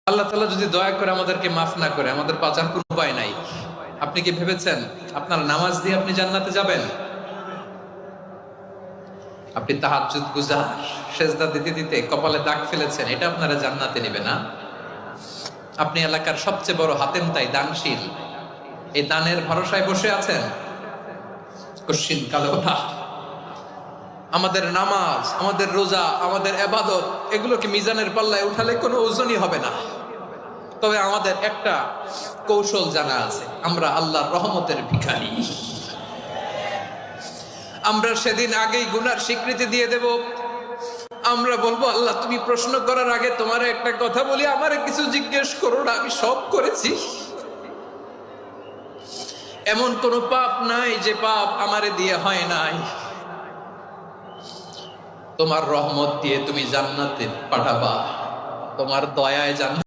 আল্লাহ তাআলা যদি দয়া করে আমাদেরকে মাফ না করে, আমাদের বাঁচার কোনো উপায় নাই। আপনি কি ভেবেছেন আপনার নামাজ দিয়ে আপনি জান্নাতে যাবেন? আপনি তাহাজ্জুদ গুজার, সেজদা দিতে দিতে কপালে দাগ ফেলেছেন, এটা আপনারা জান্নাতে নেবে না? আপনি এলাকার সবচেয়ে বড় হাতেম তাই দানশীল, এই দানের ভরসায় বসে আছেন, কশিন কালো না। আমাদের নামাজ, আমাদের রোজা, আমাদের ইবাদত, এগুলোকে মিজানের পাল্লায় উঠালে কোনো ওজনই হবে না। তবে আমাদের একটা কৌশল জানা আছে, আমরা আল্লাহর রহমতের ভিখারি। আমরা সেদিন আগেই গুনার স্বীকৃতি দিয়ে দেব। আমরা বলবো, আল্লাহ তুমি প্রশ্ন করার আগে তোমার একটা কথা বলি, আমারে কিছু জিজ্ঞেস করো না, আমি সব করেছি। এমন কোন পাপ নাই যে পাপ আমারে দিয়ে হয় নাই। তোমার রহমত দিয়ে তুমি জান্নাতে পাঠাবা, তোমার দয়ায় জান্নাত